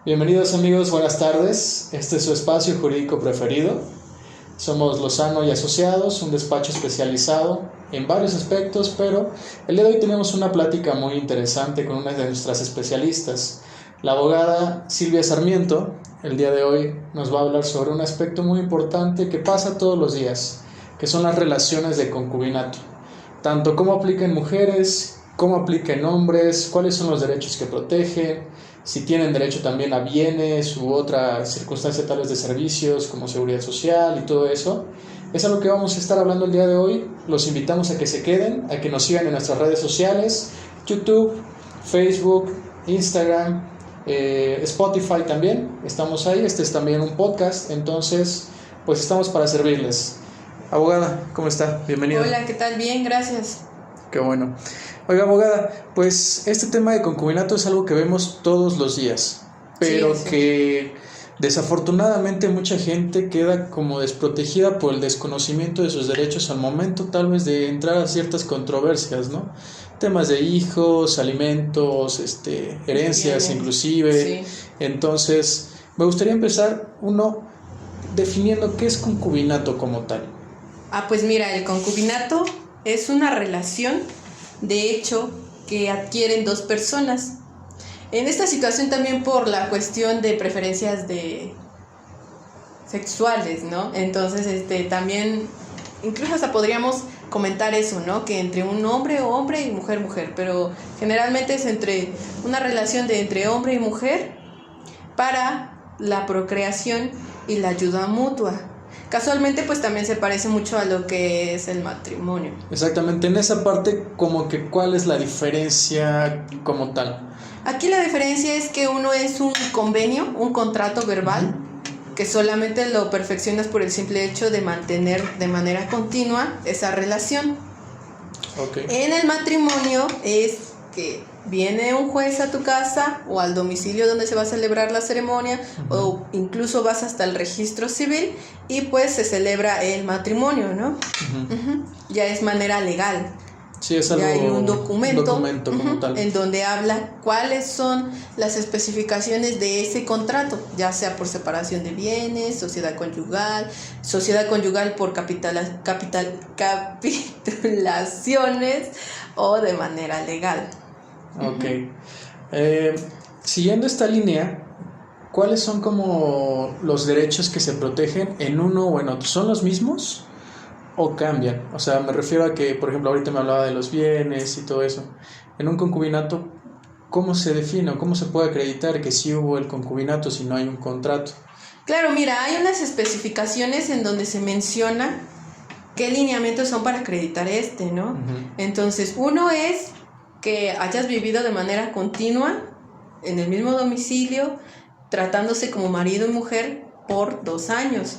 Bienvenidos amigos, buenas tardes. Este es su espacio jurídico preferido. Somos Lozano y Asociados, un despacho especializado en varios aspectos, pero el día de hoy tenemos una plática muy interesante con una de nuestras especialistas, la abogada Silvia Sarmiento. El día de hoy nos va a hablar sobre un aspecto muy importante que pasa todos los días, que son las relaciones de concubinato. Tanto cómo aplica en mujeres, cómo aplica en hombres, cuáles son los derechos que protegen, si tienen derecho también a bienes u otras circunstancias tales de servicios como seguridad social y todo eso. Es algo que vamos a estar hablando el día de hoy. Los invitamos a que se queden, a que nos sigan en nuestras redes sociales, YouTube, Facebook, Instagram, Spotify también. Estamos ahí, este es también un podcast, entonces pues estamos para servirles. Abogada, ¿cómo está? Bienvenida. Hola, ¿qué tal? Bien, gracias. Qué bueno. Oiga, abogada, pues este tema de concubinato es algo que vemos todos los días, pero Sí. que desafortunadamente mucha gente queda como desprotegida por el desconocimiento de sus derechos al momento tal vez de entrar a ciertas controversias, ¿no? Temas de hijos, alimentos, herencias Bien. inclusive. Sí. Entonces, me gustaría empezar definiendo qué es concubinato como tal. Pues mira, el concubinato es una relación de hecho que adquieren dos personas. En esta situación también por la cuestión de preferencias sexuales, ¿no? Entonces, también incluso hasta podríamos comentar eso, ¿no? Que entre un hombre o hombre y mujer, mujer, pero generalmente es entre una relación de entre hombre y mujer para la procreación y la ayuda mutua. Casualmente pues también se parece mucho a lo que es el matrimonio. Exactamente, en esa parte como que cuál es la diferencia como tal. Aquí la diferencia es que uno es un convenio, un contrato verbal, que solamente lo perfeccionas por el simple hecho de mantener de manera continua esa relación. Okay. En el matrimonio es que viene un juez a tu casa o al domicilio donde se va a celebrar la ceremonia, o incluso vas hasta el registro civil y pues se celebra el matrimonio, ¿no? Ya es manera legal. Sí, es algo, ya hay un documento como tal, en donde habla cuáles son las especificaciones de ese contrato, ya sea por separación de bienes, sociedad conyugal por capitulaciones o de manera legal. Ok. Siguiendo esta línea, ¿cuáles son como los derechos que se protegen en uno o en otro? ¿Son los mismos o cambian? O sea, me refiero a que, por ejemplo, ahorita me hablaba de los bienes y todo eso. En un concubinato, ¿cómo se define o cómo se puede acreditar que sí hubo el concubinato si no hay un contrato? Claro, mira, hay unas especificaciones en donde se menciona qué lineamientos son para acreditar ¿no? Entonces, uno es que hayas vivido de manera continua en el mismo domicilio, tratándose como marido y mujer por 2 años.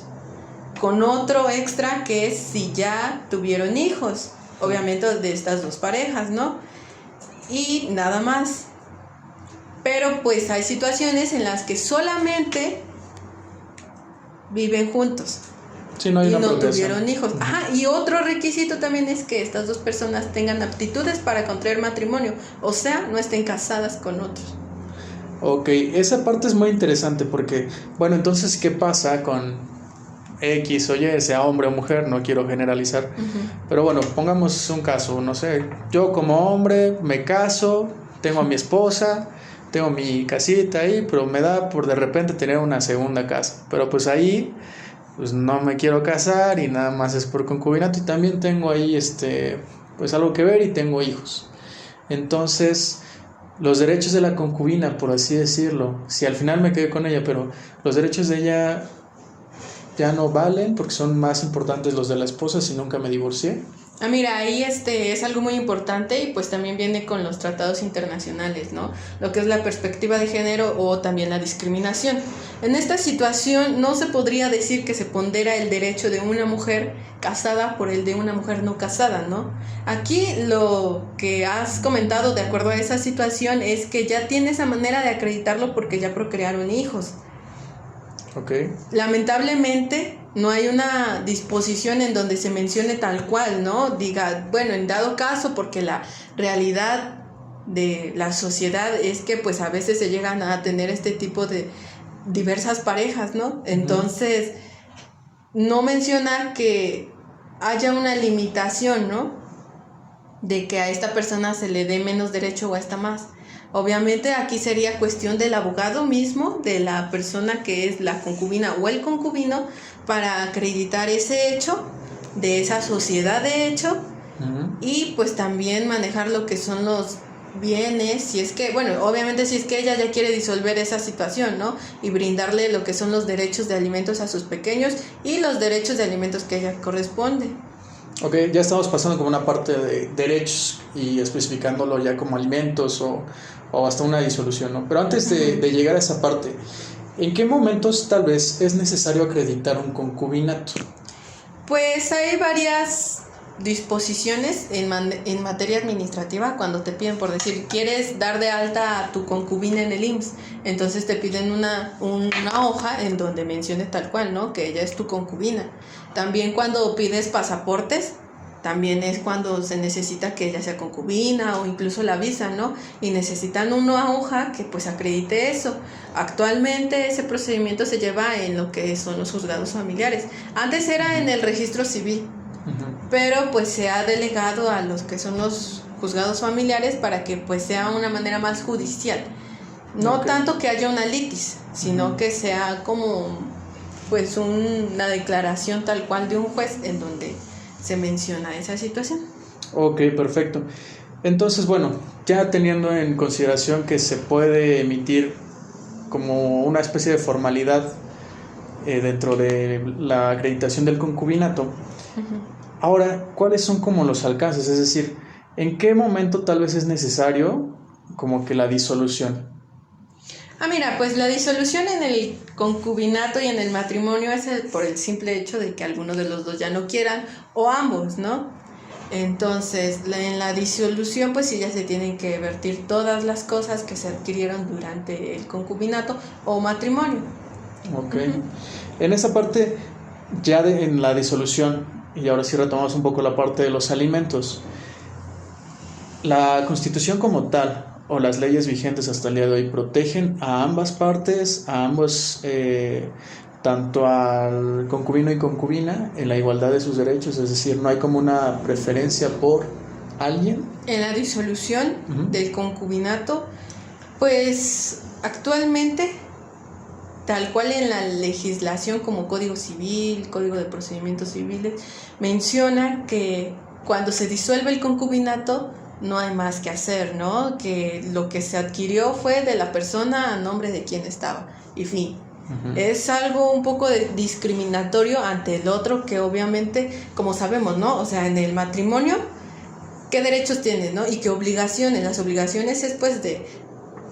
Con otro extra que es si ya tuvieron hijos, obviamente de estas dos parejas, ¿no? Y nada más. Pero pues hay situaciones en las que solamente viven juntos. Sí, no hay y una no procreación. Tuvieron hijos. Y otro requisito también es que estas dos personas tengan aptitudes para contraer matrimonio, o sea, no estén casadas con otros. Ok, esa parte es muy interesante porque, bueno, entonces, ¿qué pasa con X o Y, sea hombre o mujer? No quiero generalizar, pero bueno, pongamos un caso, no sé, yo como hombre me caso, tengo a mi esposa, tengo mi casita ahí, pero me da por de repente tener una segunda casa, pero pues ahí pues no me quiero casar y nada más es por concubinato y también tengo ahí pues algo que ver y tengo hijos. Entonces, los derechos de la concubina, por así decirlo, si al final me quedé con ella, pero los derechos de ella ya no valen porque son más importantes los de la esposa si nunca me divorcié. Mira, ahí es algo muy importante y pues también viene con los tratados internacionales, ¿no? Lo que es la perspectiva de género o también la discriminación. En esta situación no se podría decir que se pondera el derecho de una mujer casada por el de una mujer no casada, ¿no? Aquí lo que has comentado de acuerdo a esa situación es que ya tiene esa manera de acreditarlo porque ya procrearon hijos. Okay. Lamentablemente no hay una disposición en donde se mencione tal cual, ¿no? Diga, bueno, en dado caso, porque la realidad de la sociedad es que pues a veces se llegan a tener este tipo de diversas parejas, ¿no? Entonces, no menciona que haya una limitación, ¿no? De que a esta persona se le dé menos derecho o a esta más. Obviamente aquí sería cuestión del abogado mismo, de la persona que es la concubina o el concubino, para acreditar ese hecho, de esa sociedad de hecho, y pues también manejar lo que son los bienes, si es que, bueno, obviamente si es que ella ya quiere disolver esa situación, ¿no? Y brindarle lo que son los derechos de alimentos a sus pequeños y los derechos de alimentos que ella corresponde. Ok, ya estamos pasando como una parte de derechos y especificándolo ya como alimentos o hasta una disolución, ¿no? Pero antes de llegar a esa parte, ¿en qué momentos tal vez es necesario acreditar un concubinato? Pues hay varias disposiciones en materia administrativa cuando te piden, por decir, quieres dar de alta a tu concubina en el IMSS, entonces te piden una hoja en donde mencione tal cual, ¿no? Que ella es tu concubina. También cuando pides pasaportes, también es cuando se necesita que ella sea concubina o incluso la visa, ¿no? Y necesitan una hoja que pues acredite eso. Actualmente ese procedimiento se lleva en lo que son los juzgados familiares. Antes era en el registro civil, pero pues se ha delegado a los que son los juzgados familiares para que pues sea una manera más judicial. No tanto que haya una litis, sino que sea como pues una declaración tal cual de un juez en donde se menciona esa situación. Ok, perfecto. Entonces, bueno, ya teniendo en consideración que se puede emitir como una especie de formalidad dentro de la acreditación del concubinato, ahora, ¿cuáles son como los alcances? Es decir, ¿en qué momento tal vez es necesario como que la disolución? Mira, pues la disolución en el concubinato y en el matrimonio es por el simple hecho de que alguno de los dos ya no quieran o ambos, ¿no? Entonces, en la disolución pues sí ya se tienen que vertir todas las cosas que se adquirieron durante el concubinato o matrimonio. Ok. En esa parte, ya en la disolución, y ahora sí retomamos un poco la parte de los alimentos, la Constitución como tal o las leyes vigentes hasta el día de hoy protegen a ambas partes, a ambos, tanto al concubino y concubina, en la igualdad de sus derechos, es decir, no hay como una preferencia por alguien. En la disolución del concubinato, pues actualmente, tal cual en la legislación como Código Civil, Código de Procedimientos Civiles, menciona que cuando se disuelve el concubinato no hay más que hacer, ¿no? Que lo que se adquirió fue de la persona a nombre de quien estaba, y fin. Es algo un poco discriminatorio ante el otro, que obviamente, como sabemos, ¿no? O sea, en el matrimonio, ¿qué derechos tienes, no? Y qué obligaciones. Las obligaciones es pues de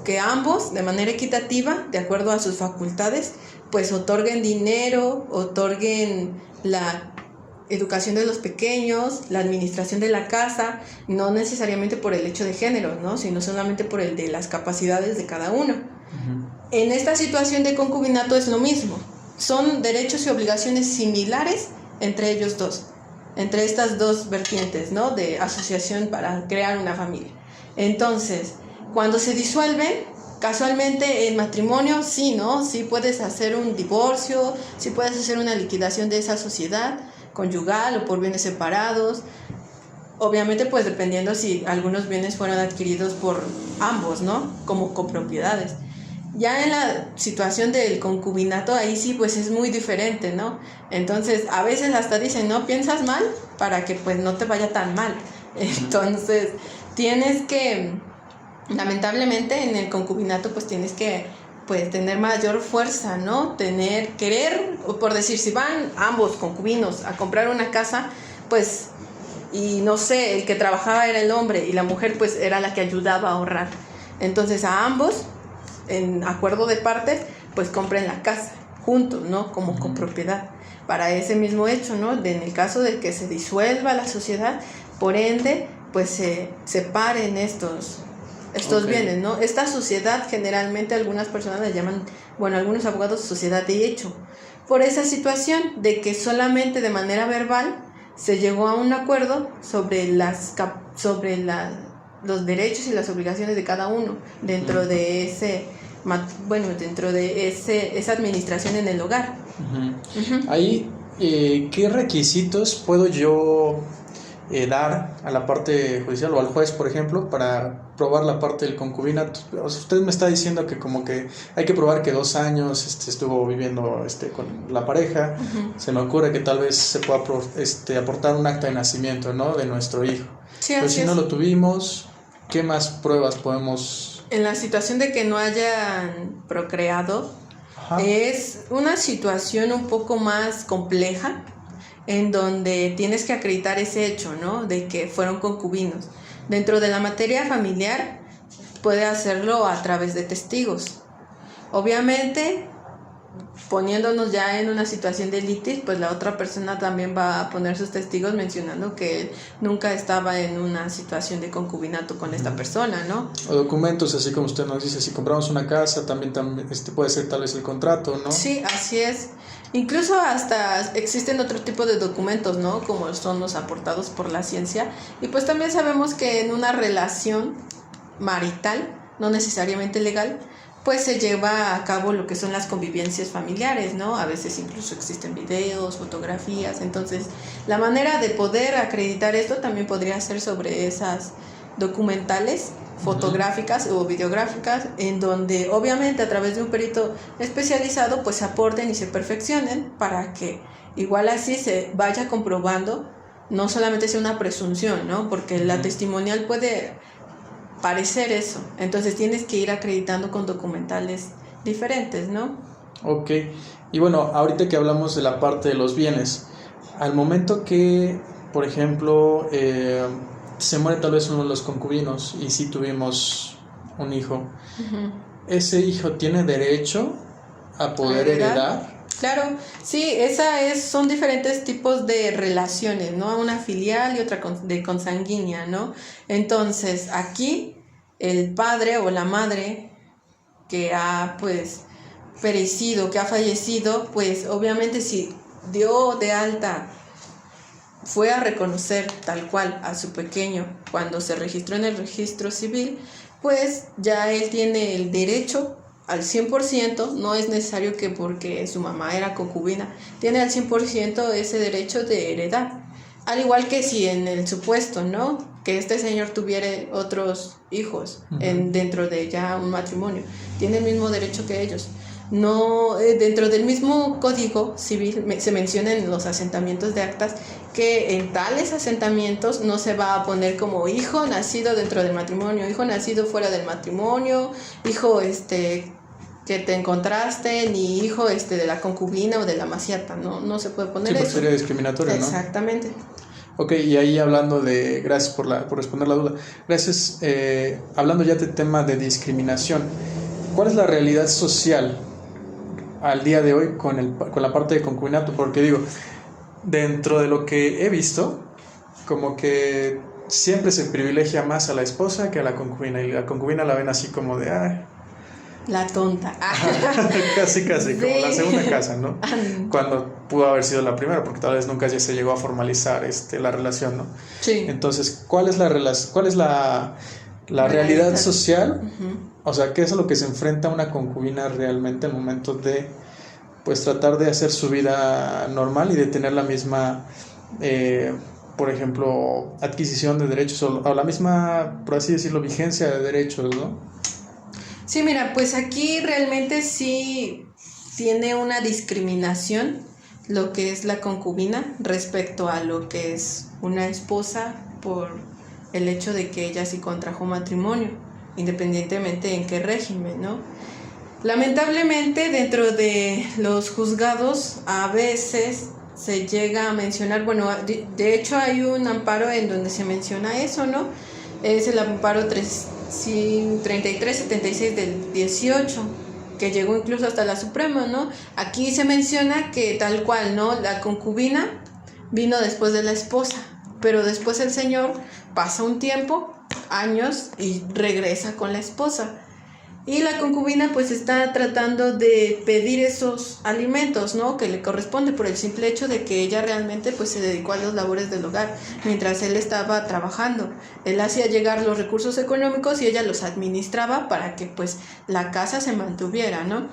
que ambos, de manera equitativa, de acuerdo a sus facultades, pues otorguen dinero, otorguen la educación de los pequeños, la administración de la casa, no necesariamente por el hecho de género, ¿no? Sino solamente por el de las capacidades de cada uno. En esta situación de concubinato es lo mismo. Son derechos y obligaciones similares entre ellos dos, entre estas dos vertientes, ¿no? De asociación para crear una familia. Entonces, cuando se disuelven, casualmente el matrimonio, sí, ¿no? Sí puedes hacer un divorcio, sí puedes hacer una liquidación de esa sociedad conyugal o por bienes separados. Obviamente, pues dependiendo si algunos bienes fueron adquiridos por ambos, ¿no? Como copropiedades. Ya en la situación del concubinato, ahí sí, pues es muy diferente, ¿no? Entonces, a veces hasta dicen, no piensas mal para que pues no te vaya tan mal. Entonces, tienes que, lamentablemente en el concubinato, pues tienes que pues tener mayor fuerza, ¿no? Querer, o por decir, si van ambos concubinos a comprar una casa, pues, y no sé, el que trabajaba era el hombre y la mujer pues era la que ayudaba a ahorrar. Entonces a ambos, en acuerdo de partes, pues compren la casa juntos, ¿no? Como copropiedad, para ese mismo hecho, ¿no? En el caso de que se disuelva la sociedad, por ende, pues se separen estos bienes, ¿no? Esta sociedad, generalmente algunas personas la llaman, bueno, algunos abogados, sociedad de hecho, por esa situación de que solamente de manera verbal se llegó a un acuerdo sobre la los derechos y las obligaciones de cada uno dentro de esa administración en el hogar. Ahí, ¿qué requisitos puedo yo dar a la parte judicial o al juez, por ejemplo, para probar la parte del concubinato? O sea, usted me está diciendo que como que hay que probar que 2 años estuvo viviendo con la pareja. Se me ocurre que tal vez se pueda aportar un acta de nacimiento, ¿no?, de nuestro hijo. Sí, pero si no lo tuvimos, ¿qué más pruebas podemos? En la situación de que no hayan procreado, es una situación un poco más compleja, en donde tienes que acreditar ese hecho, ¿no?, de que fueron concubinos. Dentro de la materia familiar, puede hacerlo a través de testigos. Obviamente, poniéndonos ya en una situación de litis, pues la otra persona también va a poner sus testigos mencionando que él nunca estaba en una situación de concubinato con esta persona, ¿no? O documentos, así como usted nos dice, si compramos una casa, también puede ser tal vez el contrato, ¿no? Sí, así es. Incluso hasta existen otro tipo de documentos, ¿no?, como son los aportados por la ciencia. Y pues también sabemos que en una relación marital, no necesariamente legal, pues se lleva a cabo lo que son las convivencias familiares, ¿no? A veces incluso existen videos, fotografías. Entonces, la manera de poder acreditar esto también podría ser sobre esas documentales, fotográficas o videográficas, en donde obviamente a través de un perito especializado pues se aporten y se perfeccionen para que igual así se vaya comprobando, no solamente sea una presunción, ¿no? Porque la testimonial puede parecer eso, entonces tienes que ir acreditando con documentales diferentes, ¿no? Ok, y bueno, ahorita que hablamos de la parte de los bienes, al momento que, por ejemplo, se muere tal vez uno de los concubinos y sí tuvimos un hijo, ¿ese hijo tiene derecho a poder heredar? Claro, sí, son diferentes tipos de relaciones, ¿no? Una filial y otra de consanguínea, ¿no? Entonces, aquí el padre o la madre que ha pues perecido, que ha fallecido, pues obviamente si dio de alta, fue a reconocer tal cual a su pequeño cuando se registró en el registro civil, pues ya él tiene el derecho al 100%, no es necesario que porque su mamá era concubina, tiene al 100% ese derecho de heredar. Al igual que si en el supuesto, ¿no?, que este señor tuviera otros hijos dentro de ya un matrimonio, tiene el mismo derecho que ellos. No, dentro del mismo Código Civil se menciona en los asentamientos de actas que en tales asentamientos no se va a poner como hijo nacido dentro del matrimonio, hijo nacido fuera del matrimonio, hijo que te encontraste, ni hijo de la concubina o de la maciata, no se puede poner eso. Sí, sería discriminatorio, ¿no? Exactamente. Ok, y ahí hablando de, gracias por responder la duda, gracias, hablando ya del tema de discriminación, ¿cuál es la realidad social al día de hoy con la parte de concubinato? Porque digo, dentro de lo que he visto, como que siempre se privilegia más a la esposa que a la concubina, y la concubina la ven así como de la tonta. casi, Sí. como la segunda casa, ¿no? Cuando pudo haber sido la primera, porque tal vez nunca ya se llegó a formalizar la relación, ¿no? Sí. Entonces, ¿cuál es la realidad social? O sea, ¿qué es a lo que se enfrenta una concubina realmente al momento de pues tratar de hacer su vida normal y de tener la misma, por ejemplo, adquisición de derechos o la misma, por así decirlo, vigencia de derechos, ¿no? Sí, mira, pues aquí realmente sí tiene una discriminación lo que es la concubina respecto a lo que es una esposa por el hecho de que ella sí contrajo matrimonio, independientemente en qué régimen, ¿no? Lamentablemente dentro de los juzgados a veces se llega a mencionar, bueno, de hecho hay un amparo en donde se menciona eso, ¿no? Es el amparo 3376 del 18, que llegó incluso hasta la Suprema, ¿no? Aquí se menciona que tal cual, ¿no? La concubina vino después de la esposa, pero después el señor pasa un tiempo, años, y regresa con la esposa. Y la concubina pues está tratando de pedir esos alimentos, ¿no? Que le corresponde por el simple hecho de que ella realmente pues se dedicó a las labores del hogar mientras él estaba trabajando. Él hacía llegar los recursos económicos y ella los administraba para que pues la casa se mantuviera, ¿no?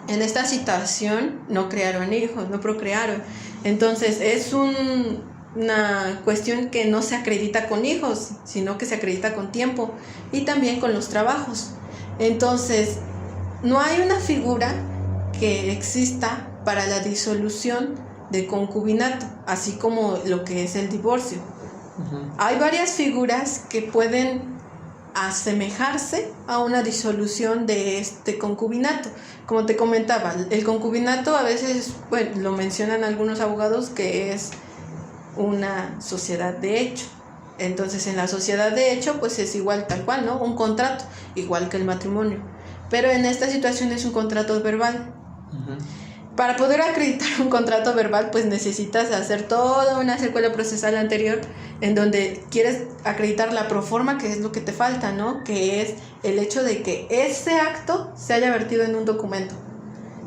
En esta situación no crearon hijos, no procrearon. Entonces es una cuestión que no se acredita con hijos, sino que se acredita con tiempo y también con los trabajos. Entonces, no hay una figura que exista para la disolución de concubinato, así como lo que es el divorcio. Hay varias figuras que pueden asemejarse a una disolución de este concubinato. Como te comentaba, el concubinato a veces, bueno, lo mencionan algunos abogados que es una sociedad de hecho. Entonces en la sociedad de hecho pues es igual tal cual, ¿no? Un contrato, igual que el matrimonio. Pero en esta situación es un contrato verbal. Para poder acreditar un contrato verbal pues necesitas hacer toda una secuela procesal anterior en donde quieres acreditar la proforma, que es lo que te falta, ¿no? Que es el hecho de que ese acto se haya vertido en un documento.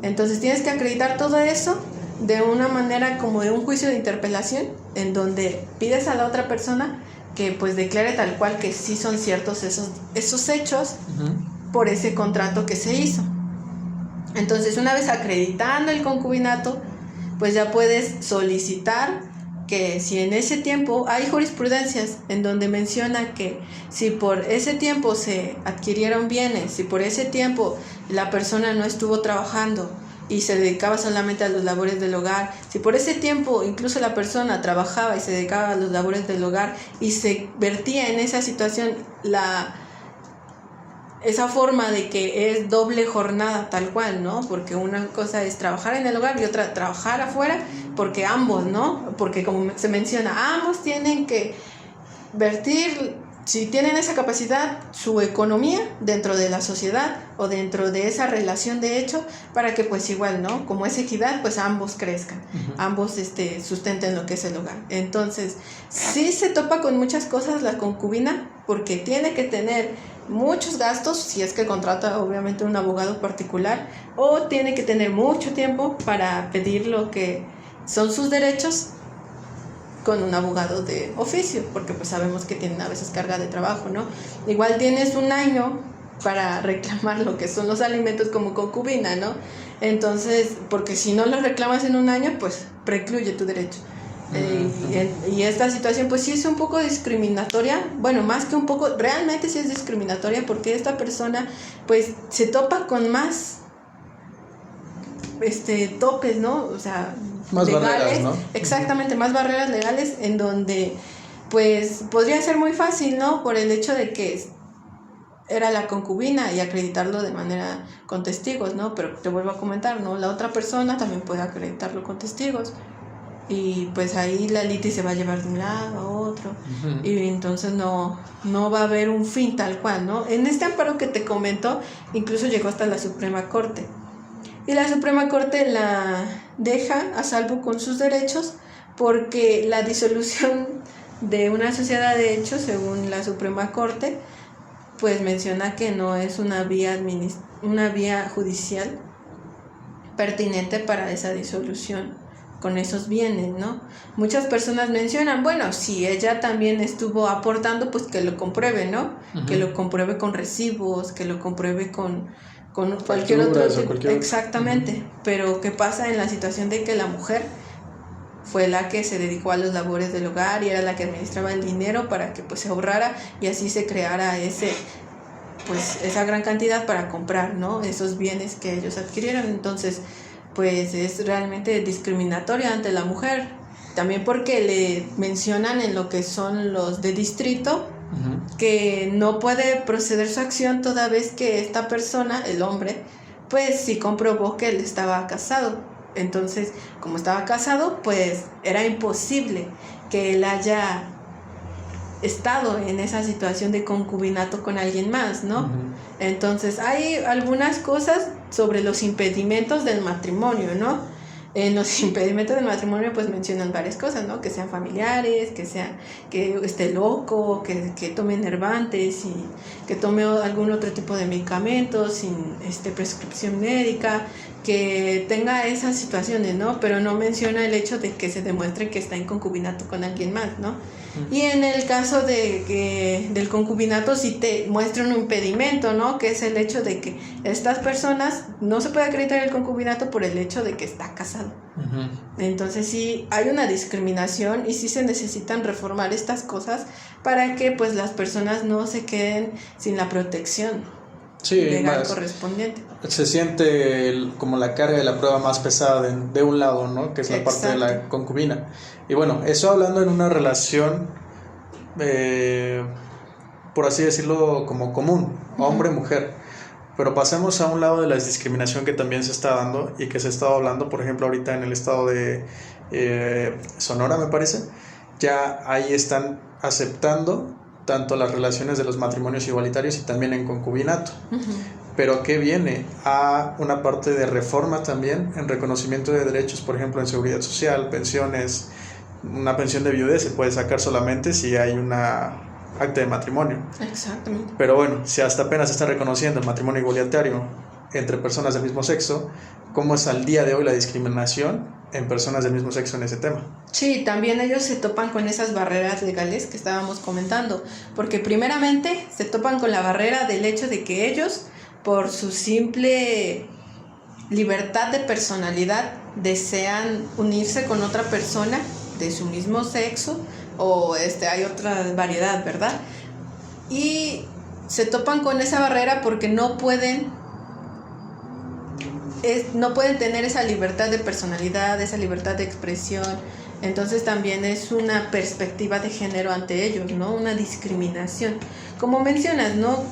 Entonces tienes que acreditar todo eso de una manera como de un juicio de interpelación, en donde pides a la otra persona que pues declare tal cual que sí son ciertos esos hechos por ese contrato que se hizo. Entonces, una vez acreditando el concubinato, pues ya puedes solicitar que si en ese tiempo hay jurisprudencias en donde menciona que si por ese tiempo se adquirieron bienes, si por ese tiempo la persona no estuvo trabajando y se dedicaba solamente a las labores del hogar, si por ese tiempo incluso la persona trabajaba y se dedicaba a las labores del hogar y se vertía en esa situación esa forma de que es doble jornada tal cual, ¿no? Porque una cosa es trabajar en el hogar y otra trabajar afuera, porque ambos, ¿no? Porque como se menciona, ambos tienen que vertir, si tienen esa capacidad, su economía dentro de la sociedad o dentro de esa relación de hecho, para que pues igual, ¿no? Como es equidad, pues ambos crezcan, ambos sustenten lo que es el hogar. Entonces, sí se topa con muchas cosas la concubina, porque tiene que tener muchos gastos, si es que contrata obviamente un abogado particular, o tiene que tener mucho tiempo para pedir lo que son sus derechos con un abogado de oficio, porque pues sabemos que tienen a veces carga de trabajo, ¿no? Igual tienes un año para reclamar lo que son los alimentos como concubina, ¿no? Entonces, porque si no los reclamas en un año, pues precluye tu derecho. Y esta situación pues sí es un poco discriminatoria, bueno, más que un poco, realmente sí es discriminatoria, porque esta persona pues se topa con más topes, ¿no? O sea, más legales, barreras, ¿no? Exactamente, más barreras legales, en donde pues podría ser muy fácil, ¿no? Por el hecho de que era la concubina y acreditarlo de manera con testigos, ¿no? Pero te vuelvo a comentar, ¿no? La otra persona también puede acreditarlo con testigos. Y pues ahí la litis se va a llevar de un lado a otro, y entonces no va a haber un fin tal cual, ¿no? En este amparo que te comento, incluso llegó hasta la Suprema Corte, y la Suprema Corte la deja a salvo con sus derechos, porque la disolución de una sociedad de hecho, según la Suprema Corte, pues menciona que no es una vía judicial pertinente para esa disolución con esos bienes, ¿no? Muchas personas mencionan, bueno, si ella también estuvo aportando, pues que lo compruebe, ¿no? Que lo compruebe con recibos, que lo compruebe con cualquier otro tipo. Exactamente. Pero ¿qué pasa en la situación de que la mujer fue la que se dedicó a las labores del hogar y era la que administraba el dinero para que pues se ahorrara y así se creara esa gran cantidad para comprar, ¿no? Esos bienes que ellos adquirieron? Entonces, pues es realmente discriminatoria ante la mujer, también porque le mencionan en lo que son los de distrito que no puede proceder su acción toda vez que esta persona, el hombre, pues sí comprobó que él estaba casado. Entonces, como estaba casado, pues era imposible que él haya estado en esa situación de concubinato con alguien más, ¿no? Entonces hay algunas cosas sobre los impedimentos del matrimonio, ¿no? En los impedimentos del matrimonio pues mencionan varias cosas, ¿no? Que sean familiares, que esté loco, que tome enervantes y que tome algún otro tipo de medicamentos sin prescripción médica, que tenga esas situaciones, ¿no? Pero no menciona el hecho de que se demuestre que está en concubinato con alguien más, ¿no? Y en el caso del concubinato sí te muestra un impedimento, ¿no? Que es el hecho de que estas personas no se puede acreditar el concubinato por el hecho de que está casado. Entonces sí hay una discriminación y sí se necesitan reformar estas cosas para que pues las personas no se queden sin la protección legal correspondiente. Se siente como la carga de la prueba más pesada de un lado, ¿no? Que es la parte de la concubina. Y bueno, eso hablando en una relación, por así decirlo, como común, hombre-mujer. Pero pasemos a un lado de la discriminación que también se está dando y que se está hablando, por ejemplo, ahorita en el estado de Sonora, me parece, ya ahí están aceptando tanto las relaciones de los matrimonios igualitarios y también en concubinato. Pero ¿qué viene? A una parte de reforma también en reconocimiento de derechos, por ejemplo, en seguridad social, pensiones. Una pensión de viudez se puede sacar solamente si hay una acta de matrimonio. Exactamente. Pero bueno, si hasta apenas se está reconociendo el matrimonio igualitario entre personas del mismo sexo, ¿cómo es al día de hoy la discriminación en personas del mismo sexo en ese tema? Sí, también ellos se topan con esas barreras legales que estábamos comentando, porque primeramente se topan con la barrera del hecho de que ellos, por su simple libertad de personalidad, desean unirse con otra persona de su mismo sexo, o hay otra variedad, ¿verdad? Y se topan con esa barrera porque no pueden tener esa libertad de personalidad, esa libertad de expresión. Entonces también es una perspectiva de género ante ellos, ¿no? Una discriminación. Como mencionas, ¿no?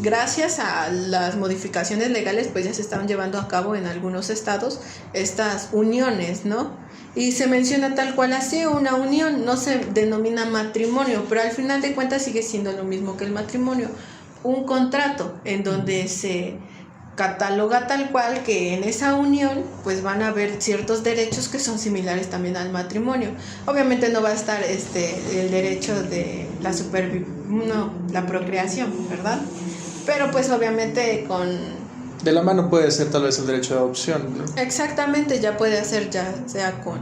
Gracias a las modificaciones legales, pues ya se están llevando a cabo en algunos estados estas uniones, ¿no? Y se menciona tal cual así, una unión, no se denomina matrimonio, pero al final de cuentas sigue siendo lo mismo que el matrimonio, un contrato en donde se cataloga tal cual que en esa unión pues van a haber ciertos derechos que son similares también al matrimonio. Obviamente no va a estar el derecho de la procreación, ¿verdad? Pero pues obviamente de la mano puede ser tal vez el derecho de adopción, ¿no? Exactamente, ya puede hacer ya sea con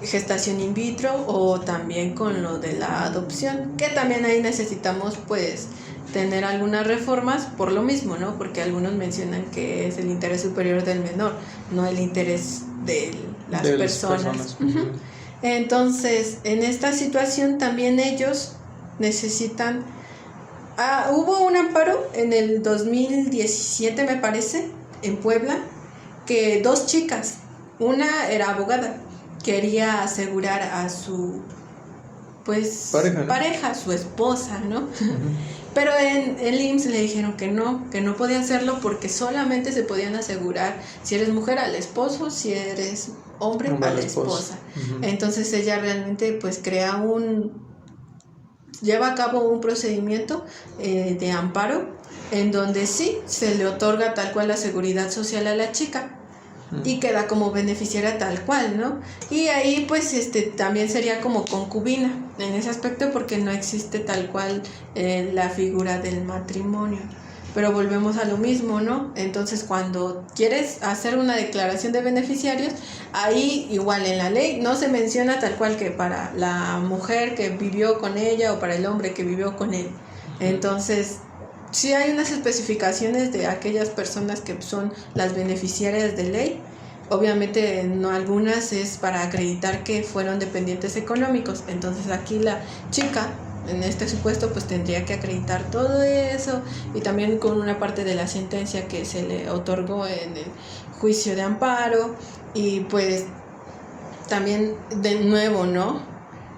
gestación in vitro o también con lo de la adopción, que también ahí necesitamos pues tener algunas reformas por lo mismo, ¿no? Porque algunos mencionan que es el interés superior del menor, no el interés de las personas. Entonces, en esta situación también ellos necesitan... hubo un amparo en el 2017, me parece, en Puebla, que 2 chicas, una era abogada, quería asegurar a su pareja, su esposa, ¿no? Pero en el IMSS le dijeron que no podían hacerlo porque solamente se podían asegurar si eres mujer al esposo, si eres hombre a la esposa. Entonces ella realmente pues lleva a cabo un procedimiento de amparo en donde sí se le otorga tal cual la seguridad social a la chica y queda como beneficiaria tal cual, ¿no? Y ahí pues también sería como concubina en ese aspecto porque no existe tal cual la figura del matrimonio. Pero volvemos a lo mismo, ¿no? Entonces cuando quieres hacer una declaración de beneficiarios, ahí igual en la ley no se menciona tal cual que para la mujer que vivió con ella o para el hombre que vivió con él. Entonces sí hay unas especificaciones de aquellas personas que son las beneficiarias de ley. Obviamente no algunas es para acreditar que fueron dependientes económicos. Entonces aquí la chica en este supuesto pues tendría que acreditar todo eso y también con una parte de la sentencia que se le otorgó en el juicio de amparo y pues también de nuevo, ¿no?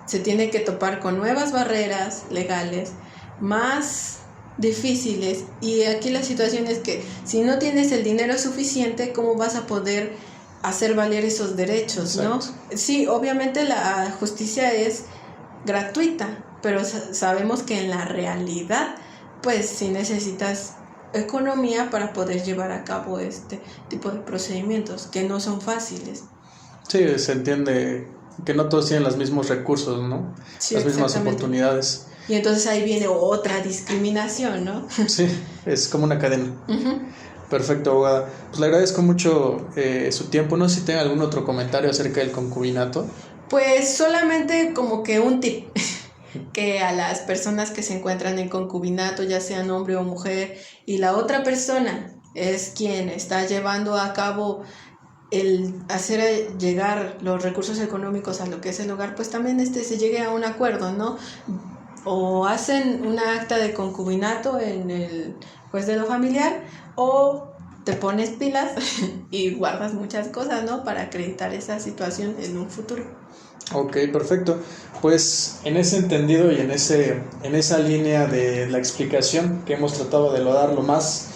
Se tiene que topar con nuevas barreras legales más difíciles y aquí la situación es que si no tienes el dinero suficiente, ¿cómo vas a poder hacer valer esos derechos? Exacto. ¿No? Sí, obviamente la justicia es gratuita, pero sabemos que en la realidad pues si necesitas economía para poder llevar a cabo este tipo de procedimientos que no son fáciles. Sí, se entiende que no todos tienen los mismos recursos, ¿no? Sí, las mismas exactamente. oportunidades. Y entonces ahí viene otra discriminación, ¿no? Sí, es como una cadena. Uh-huh. Perfecto, abogada. Pues le agradezco mucho su tiempo. No sé si tenga algún otro comentario acerca del concubinato. Pues solamente como que un tip, que a las personas que se encuentran en concubinato, ya sean hombre o mujer, y la otra persona es quien está llevando a cabo el hacer llegar los recursos económicos a lo que es el hogar, pues también se llegue a un acuerdo, ¿no? O hacen una acta de concubinato en el juez de lo familiar, o te pones pilas y guardas muchas cosas, ¿no? Para acreditar esa situación en un futuro. Ok, perfecto. Pues en ese entendido y en esa línea de la explicación que hemos tratado de dar lo más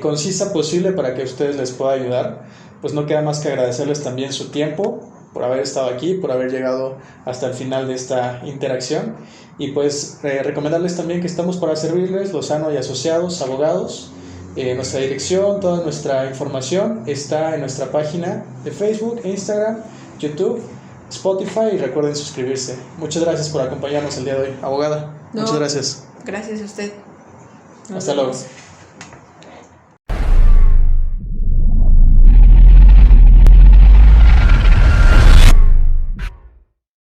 concisa posible para que a ustedes les pueda ayudar, pues no queda más que agradecerles también su tiempo por haber estado aquí, por haber llegado hasta el final de esta interacción, y pues recomendarles también que estamos para servirles, Lozano y Asociados, abogados. Nuestra dirección, toda nuestra información está en nuestra página de Facebook, Instagram, YouTube, Spotify, y recuerden suscribirse. Muchas gracias por acompañarnos el día de hoy, abogada. Muchas gracias. Gracias a usted. Hasta luego.